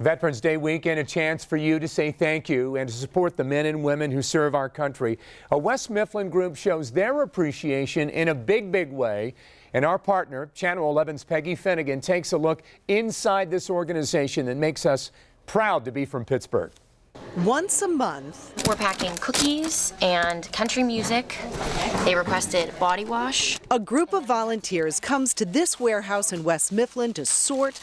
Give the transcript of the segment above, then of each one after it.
Veterans Day weekend, a chance for you to say thank you and to support the men and women who serve our country. A West Mifflin group shows their appreciation in a big way. And our partner, Channel 11's Peggy Finnegan, takes a look inside this organization that makes us proud to be from Pittsburgh. Once a month, we're packing cookies and country music. They requested body wash. A group of volunteers comes to this warehouse in West Mifflin to sort,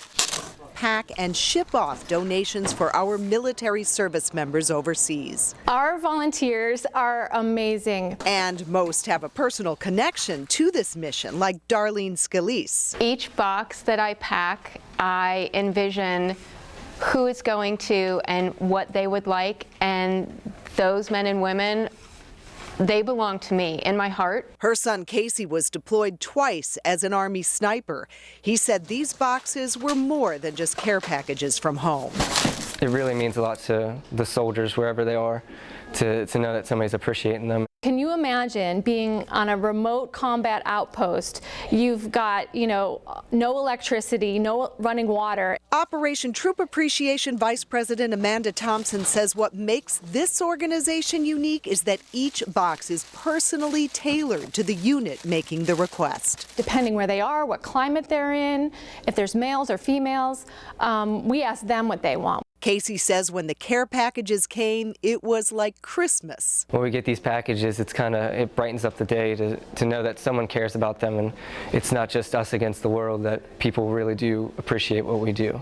pack, and ship off donations for our military service members overseas. Our volunteers are amazing. And most have a personal connection to this mission, like Darlene Scalise. Each box that I pack, I envision who it's going to and what they would like, and those men and women, they belong to me in my heart. Her son Casey was deployed twice as an Army sniper. He said these boxes were more than just care packages from home. It really means a lot to the soldiers wherever they are to know that somebody's appreciating them. Can you imagine being on a remote combat outpost? You've got, no electricity, no running water. Operation Troop Appreciation Vice President Amanda Thompson says what makes this organization unique is that each box is personally tailored to the unit making the request. Depending where they are, what climate they're in, if there's males or females, we ask them what they want. Casey says when the care packages came, it was like Christmas. When we get these packages, it brightens up the day to know that someone cares about them, and it's not just us against the world, that people really do appreciate what we do.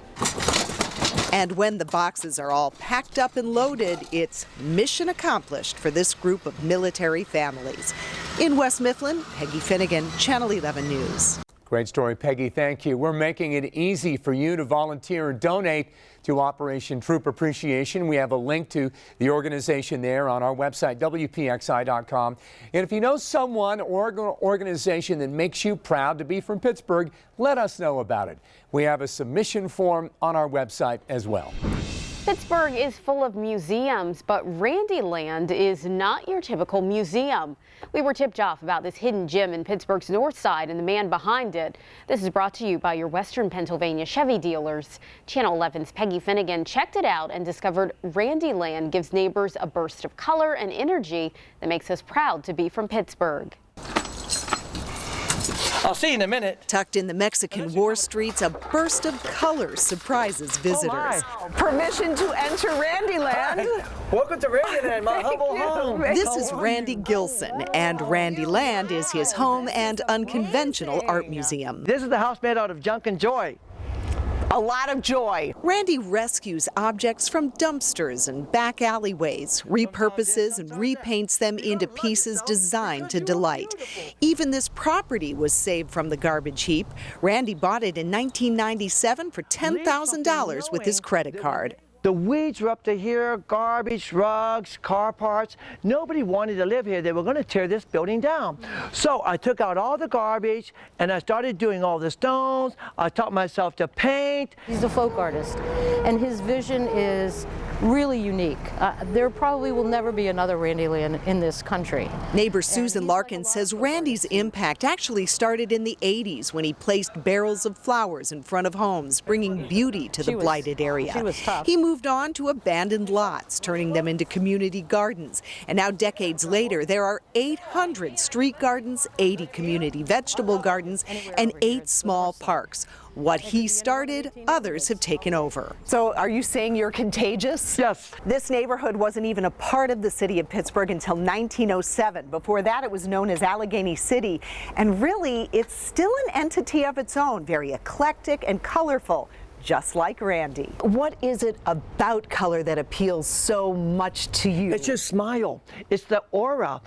And when the boxes are all packed up and loaded, it's mission accomplished for this group of military families. In West Mifflin, Peggy Finnegan, Channel 11 News. Great story, Peggy. Thank you. We're making it easy for you to volunteer and donate to Operation Troop Appreciation. We have a link to the organization there on our website, WPXI.com. And if you know someone or organization that makes you proud to be from Pittsburgh, let us know about it. We have a submission form on our website as well. Pittsburgh is full of museums, but Randyland is not your typical museum. We were tipped off about this hidden gem in Pittsburgh's north side and the man behind it. This is brought to you by your Western Pennsylvania Chevy dealers. Channel 11's Peggy Finnegan checked it out and discovered Randyland gives neighbors a burst of color and energy that makes us proud to be from Pittsburgh. I'll see you in a minute. Tucked in the Mexican war streets, a burst of color surprises visitors. Permission to enter Randyland. Welcome to Randyland, my humble home. This is Randy Gilson, and Randyland is his home and unconventional art museum. This is the house made out of junk and joy. A lot of joy. Randy rescues objects from dumpsters and back alleyways, repurposes and repaints them into pieces designed to delight. Even this property was saved from the garbage heap. Randy bought it in 1997 for $10,000 with his credit card. The weeds were up to here, garbage, rugs, car parts. Nobody wanted to live here. They were going to tear this building down. So I took out all the garbage and I started doing all the stones. I taught myself to paint. He's a folk artist, and his vision is really unique. There probably will never be another Randyland in this country. Neighbor Susan Larkin says Randy's impact actually started in the 80s when he placed barrels of flowers in front of homes, bringing beauty to the blighted area. She was tough. He moved on to abandoned lots, turning them into community gardens. And now, decades later, there are 800 street gardens, 80 community vegetable gardens, and 8 small parks. What he started, others have taken over. So are you saying you're contagious? Yes. This neighborhood wasn't even a part of the city of Pittsburgh until 1907. Before that, it was known as Allegheny City. And really, it's still an entity of its own, very eclectic and colorful, just like Randy. What is it about color that appeals so much to you? It's your smile. It's the aura.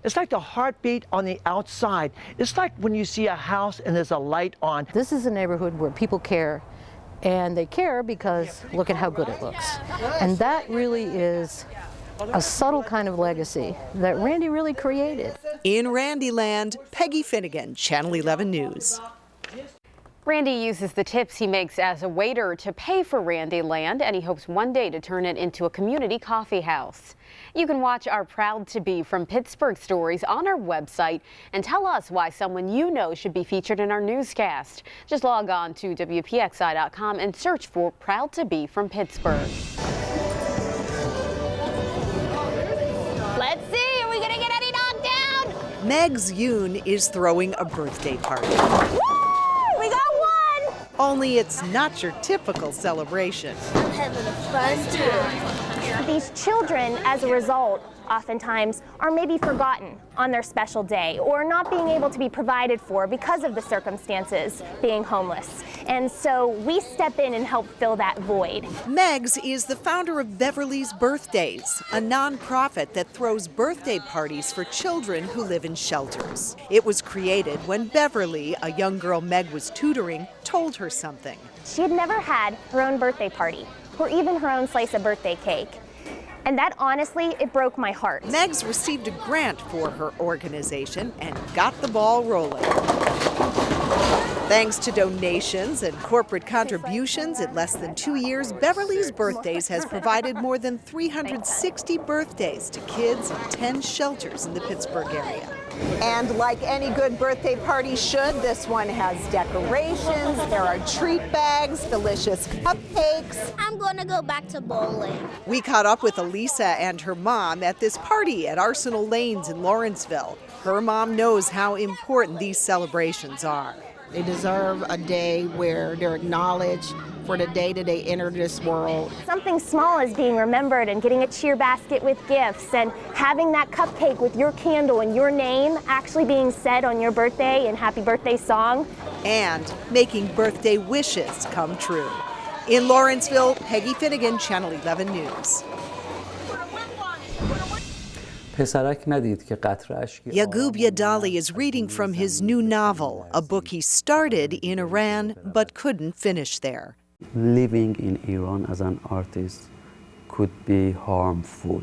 It's like the heartbeat on the outside. It's like when you see a house and there's a light on. This is a neighborhood where people care, and they care because look at how good it looks. And that really is a subtle kind of legacy that Randy really created. In Randyland, Peggy Finnegan, Channel 11 News. Randy uses the tips he makes as a waiter to pay for Randy Land, and he hopes one day to turn it into a community coffee house. You can watch our Proud to Be from Pittsburgh stories on our website and tell us why someone you know should be featured in our newscast. Just log on to WPXI.com and search for Proud to Be from Pittsburgh. Let's see, are we gonna get any knocked down? Meg's Yoon is throwing a birthday party. Woo! We got one! Only it's not your typical celebration. I'm having a fun time. These children, as a result, oftentimes are maybe forgotten on their special day or not being able to be provided for because of the circumstances, being homeless. And so we step in and help fill that void. Meg's is the founder of Beverly's Birthdays, a nonprofit that throws birthday parties for children who live in shelters. It was created when Beverly, a young girl Meg was tutoring, told her something. She had never had her own birthday party or even her own slice of birthday cake. And that, honestly, it broke my heart. Meg's received a grant for her organization and got the ball rolling. Thanks to donations and corporate contributions, in less than 2 years, Beverly's Birthdays has provided more than 360 birthdays to kids in 10 shelters in the Pittsburgh area. And like any good birthday party should, this one has decorations, there are treat bags, delicious cupcakes. I'm gonna go back to bowling. We caught up with Elisa and her mom at this party at Arsenal Lanes in Lawrenceville. Her mom knows how important these celebrations are. They deserve a day where they're acknowledged for the day that they enter this world. Something small is being remembered, and getting a cheer basket with gifts and having that cupcake with your candle and your name actually being said on your birthday and happy birthday song. And making birthday wishes come true. In Lawrenceville, Peggy Finnegan, Channel 11 News. Yagub Yadali is reading from his new novel, a book he started in Iran but couldn't finish there. Living in Iran as an artist could be harmful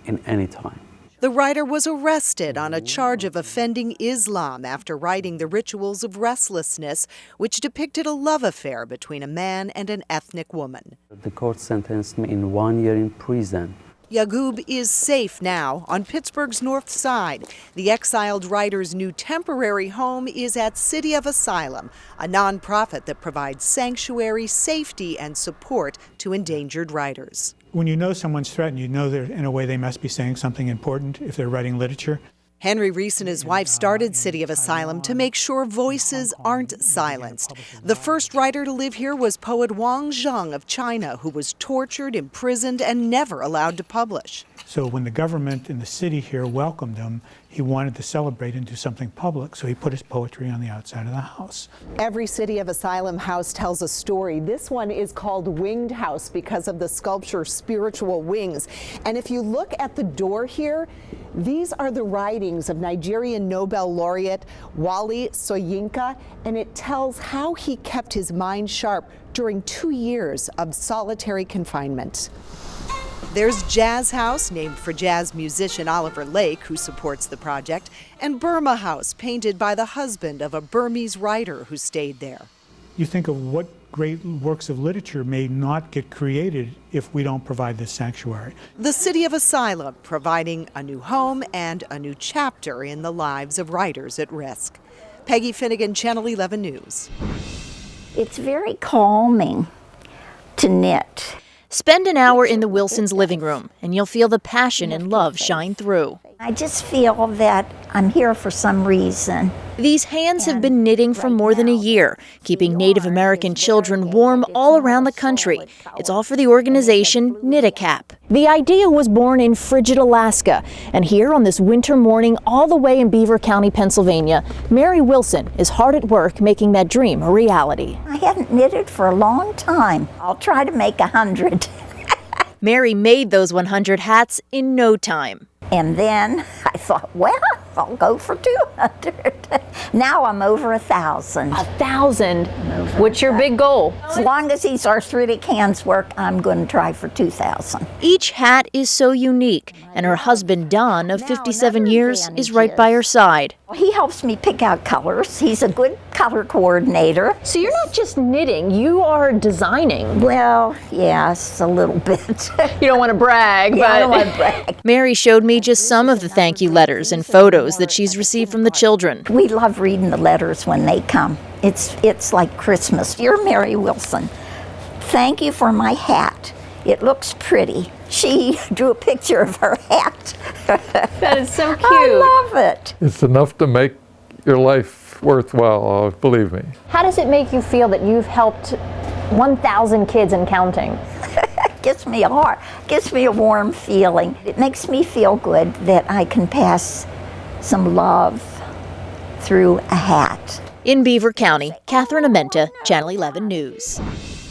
in any time. The writer was arrested on a charge of offending Islam after writing The Rituals of Restlessness, which depicted a love affair between a man and an ethnic woman. The court sentenced me in 1 year in prison. Yagub is safe now on Pittsburgh's North Side. The exiled writer's new temporary home is at City of Asylum, a nonprofit that provides sanctuary, safety, and support to endangered writers. When you know someone's threatened, you know that in a way they must be saying something important if they're writing literature. Henry Reese and his wife started City of Asylum to make sure voices aren't silenced. The first writer to live here was poet Wang Zheng of China, who was tortured, imprisoned, and never allowed to publish. So when the government and the city here welcomed him, he wanted to celebrate and do something public, so he put his poetry on the outside of the house. Every City of Asylum house tells a story. This one is called Winged House because of the sculpture Spiritual Wings. And if you look at the door here, these are the writings of Nigerian Nobel laureate Wole Soyinka, and it tells how he kept his mind sharp during 2 years of solitary confinement. There's Jazz House, named for jazz musician Oliver Lake, who supports the project, and Burma House, painted by the husband of a Burmese writer who stayed there. You think of what great works of literature may not get created if we don't provide this sanctuary. The City of Asylum, providing a new home and a new chapter in the lives of writers at risk. Peggy Finnegan, Channel 11 News. It's very calming to knit. Spend an hour in the Wilsons' living room, and you'll feel the passion and love shine through. I just feel that I'm here for some reason. These hands have been knitting for more than a year, keeping Native American children warm all around the country. It's all for the organization Knit-A-Cap. The idea was born in frigid Alaska, and here on this winter morning all the way in Beaver County, Pennsylvania, Mary Wilson is hard at work making that dream a reality. I haven't knitted for a long time. I'll try to make 100. Mary made those 100 hats in no time. And then I thought, well, I'll go for 200. Now I'm over 1,000. 1,000? What's your big goal? As long as these arthritic hands work, I'm going to try for 2,000. Each hat is so unique, and her husband, Don, of 57 years, is right by her side. He helps me pick out colors. He's a good color coordinator. So you're not just knitting, you are designing. Well, yes, a little bit. You don't want to brag, Yeah, but I don't want to brag. Mary showed me just some of the thank you letters and photos that she's received from the children. We love reading the letters when they come. It's like Christmas. Dear Mary Wilson, thank you for my hat. It looks pretty. She drew a picture of her hat. That is so cute. I love it. It's enough to make your life worthwhile, believe me. How does it make you feel that you've helped 1,000 kids and counting? Gives me a warm feeling. It makes me feel good that I can pass some love through a hat. In Beaver County, Catherine Amenta, Channel 11 News.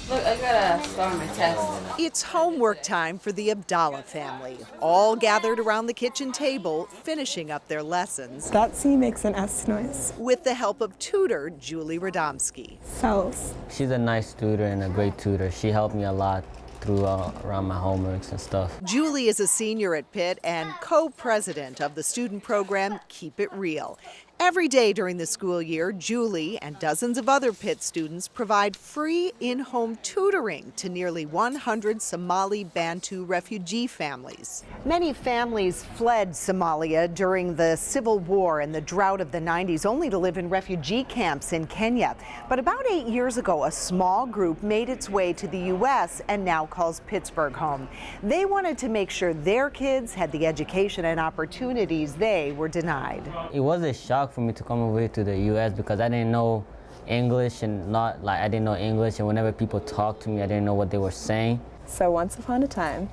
Look, I gotta start my test. It's homework time for the Abdallah family, all gathered around the kitchen table, finishing up their lessons. That C makes an S noise. With the help of tutor Julie Radomski. Cells. She's a nice tutor and a great tutor. She helped me a lot through around my homeworks and stuff. Julie is a senior at Pitt and co-president of the student program Keep It Real. Every day during the school year, Julie and dozens of other Pitt students provide free in-home tutoring to nearly 100 Somali Bantu refugee families. Many families fled Somalia during the civil war and the drought of the 90s, only to live in refugee camps in Kenya. But about 8 years ago, a small group made its way to the U.S. and now calls Pittsburgh home. They wanted to make sure their kids had the education and opportunities they were denied. It was a shock for me to come over here to the U.S. because I didn't know English and I didn't know English, and whenever people talked to me, I didn't know what they were saying. So once upon a time,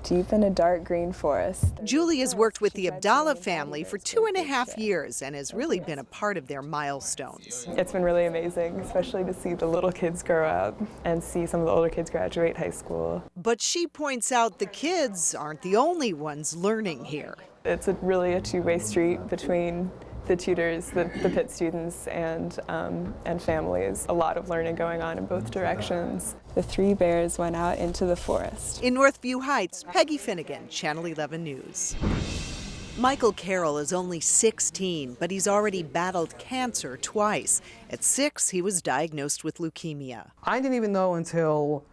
deep in a dark green forest. Julie has worked with the Abdallah family for 2.5 years and has really been a part of their milestones. It's been really amazing, especially to see the little kids grow up and see some of the older kids graduate high school. But she points out the kids aren't the only ones learning here. It's really a two-way street between the tutors, the Pitt students, and families. A lot of learning going on in both directions. The three bears went out into the forest. In Northview Heights, Peggy Finnegan, Channel 11 News. Michael Carroll is only 16, but he's already battled cancer twice. At 6, he was diagnosed with leukemia. I didn't even know until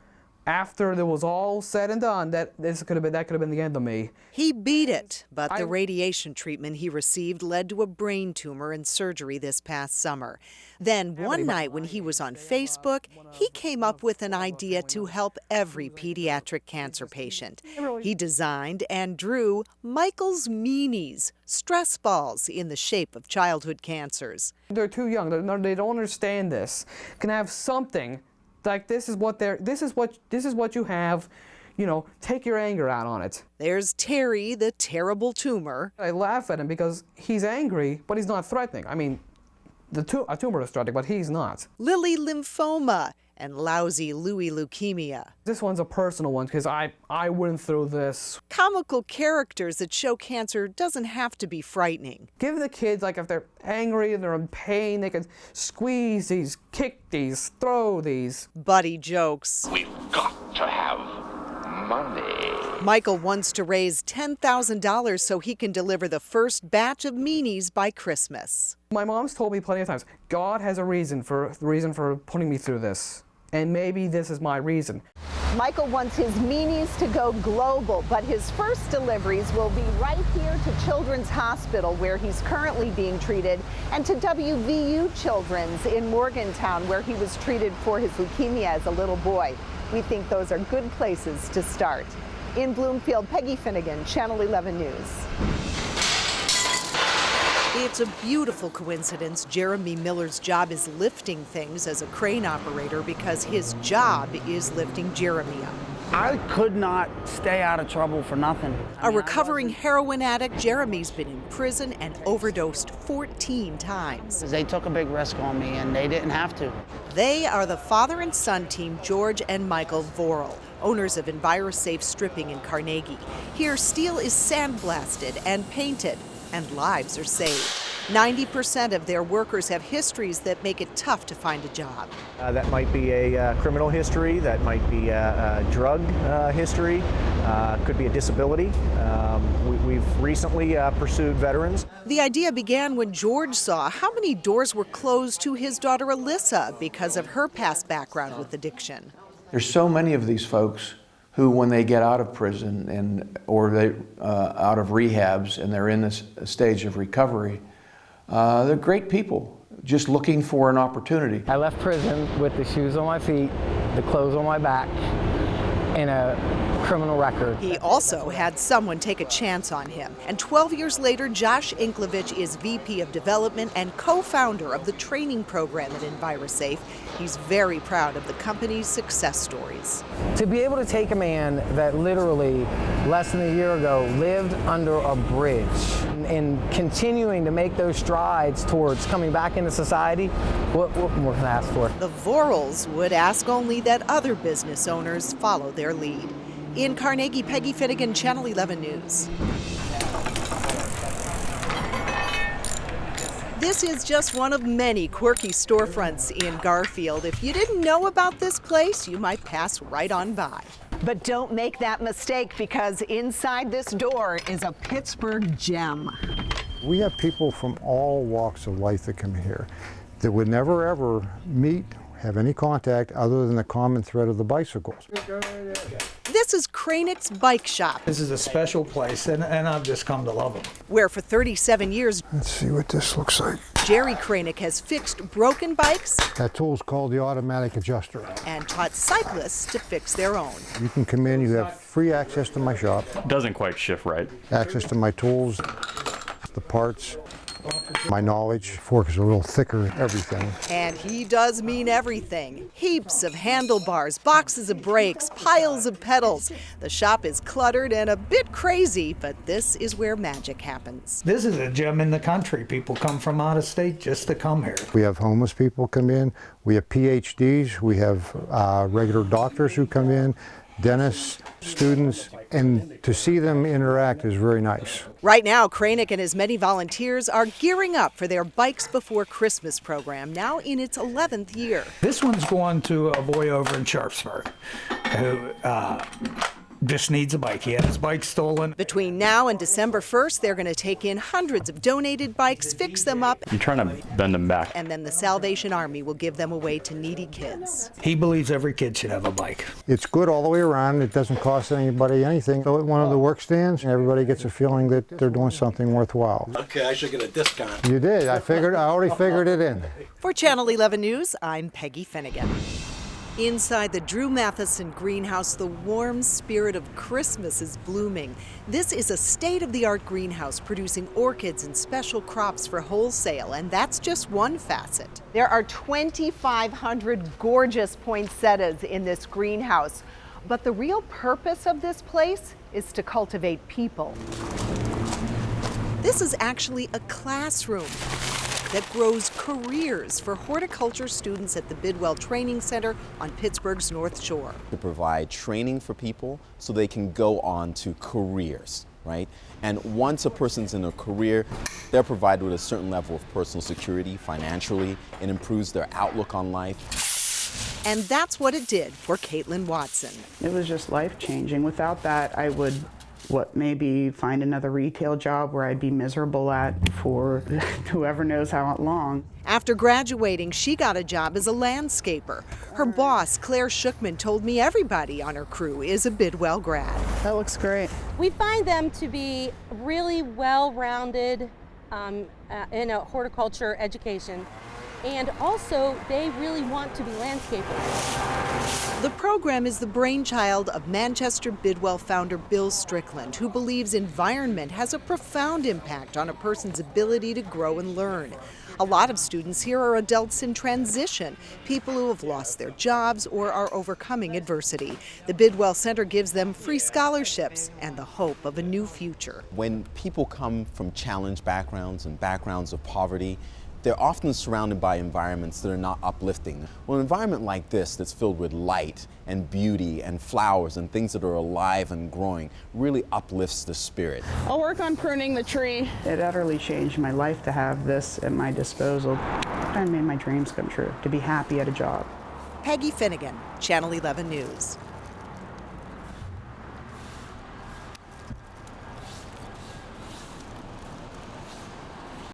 after it was all said and done that that could have been the end of me. He beat it, but the radiation treatment he received led to a brain tumor and surgery this past summer. Then one night when he was on Facebook, he came up with an idea to help every pediatric cancer patient. He designed and drew Michael's Meanies, stress balls in the shape of childhood cancers. They're too young. They don't understand this. Can have something like this is what you have, you know, take your anger out on it. There's Terry, the terrible tumor. I laugh at him because he's angry, but he's not threatening. I mean, a tumor is threatening, but he's not. Lily lymphoma and lousy Louis leukemia. This one's a personal one because I went through this. Comical characters that show cancer doesn't have to be frightening. Give the kids, like if they're angry and they're in pain, they can squeeze these, kick these, throw these. Buddy jokes. We've got to have money. Michael wants to raise $10,000 so he can deliver the first batch of Meanies by Christmas. My mom's told me plenty of times, God has a reason for putting me through this. And maybe this is my reason. Michael wants his Meanies to go global, but his first deliveries will be right here to Children's Hospital, where he's currently being treated, and to WVU Children's in Morgantown, where he was treated for his leukemia as a little boy. We think those are good places to start. In Bloomfield, Peggy Finnegan, Channel 11 News. It's a beautiful coincidence Jeremy Miller's job is lifting things as a crane operator because his job is lifting Jeremy up. I could not stay out of trouble for nothing. A recovering heroin addict, Jeremy's been in prison and overdosed 14 times. They took a big risk on me and they didn't have to. They are the father and son team George and Michael Vorel, owners of EnviroSafe Stripping in Carnegie. Here, steel is sandblasted and painted, and lives are saved. 90% of their workers have histories that make it tough to find a job. That might be a criminal history, that might be a drug history, could be a disability. We've recently pursued veterans. The idea began when George saw how many doors were closed to his daughter Alyssa because of her past background with addiction. There's so many of these folks who, when they get out of prison or they out of rehabs and they're in this stage of recovery, they're great people, just looking for an opportunity. I left prison with the shoes on my feet, the clothes on my back, and a criminal record. He also had someone take a chance on him. And 12 years later, Josh Inklovich is VP of Development and co-founder of the training program at EnviroSafe. He's very proud of the company's success stories. To be able to take a man that literally less than a year ago lived under a bridge and continuing to make those strides towards coming back into society, what more can I ask for? The Vorals would ask only that other business owners follow their lead. In Carnegie, Peggy Finnegan, Channel 11 News. This is just one of many quirky storefronts in Garfield. If you didn't know about this place, you might pass right on by. But don't make that mistake, because inside this door is a Pittsburgh gem. We have people from all walks of life that come here that would never ever meet, have any contact other than the common thread of the bicycles. This is Kranick's Bike Shop. This is a special place, and I've just come to love them. Where for 37 years, Let's see what this looks like. Jerry Kranick has fixed broken bikes That tool's called the automatic adjuster. and taught cyclists to fix their own. You can come in, you have free access to my shop, Doesn't quite shift right. access to my tools, the parts, my knowledge. Fork is a little thicker, everything. And he does mean everything. Heaps of handlebars, boxes of brakes, piles of pedals. The shop is cluttered and a bit crazy, but this is where magic happens. This is a gem in the country. People come from out of state just to come here. We have homeless people come in, we have PhDs, we have regular doctors who come in, dentists, students, and to see them interact is very nice. Right now, Kranick and his many volunteers are gearing up for their Bikes Before Christmas program, now in its 11th year. This one's going to a boy over in Sharpsburg who just needs a bike. He had his bike stolen. Between now and December 1st, they're going to take in hundreds of donated bikes, fix them up, You're trying to bend them back. and then the Salvation Army will give them away to needy kids. He believes every kid should have a bike. It's good all the way around. It doesn't cost anybody anything. So at one of the work stands, everybody gets a feeling that they're doing something worthwhile. Okay, I should get a discount. You did. I already figured it in. For Channel 11 News, I'm Peggy Finnegan. Inside the Drew Matheson greenhouse, the warm spirit of Christmas is blooming. This is a state-of-the-art greenhouse producing orchids and special crops for wholesale, and that's just one facet. There are 2,500 gorgeous poinsettias in this greenhouse, but the real purpose of this place is to cultivate people. This is actually a classroom that grows careers for horticulture students at the Bidwell Training Center on Pittsburgh's North Shore. To provide training for people so they can go on to careers, right? And once a person's in a career, they're provided with a certain level of personal security financially. It improves their outlook on life. And that's what it did for Caitlin Watson. It was just life-changing. Without that, I would maybe find another retail job where I'd be miserable at for whoever knows how long. After graduating, she got a job as a landscaper. Her boss, Claire Shookman, told me everybody on her crew is a Bidwell grad. That looks great. We find them to be really well-rounded in a horticulture education, and also they really want to be landscapers. The program is the brainchild of Manchester Bidwell founder Bill Strickland, who believes environment has a profound impact on a person's ability to grow and learn. A lot of students here are adults in transition, people who have lost their jobs or are overcoming adversity. The Bidwell Center gives them free scholarships and the hope of a new future. When people come from challenged backgrounds and backgrounds of poverty, they're often surrounded by environments that are not uplifting. Well, an environment like this that's filled with light and beauty and flowers and things that are alive and growing really uplifts the spirit. I'll work on pruning the tree. It utterly changed my life to have this at my disposal. It made my dreams come true, to be happy at a job. Peggy Finnegan, Channel 11 News.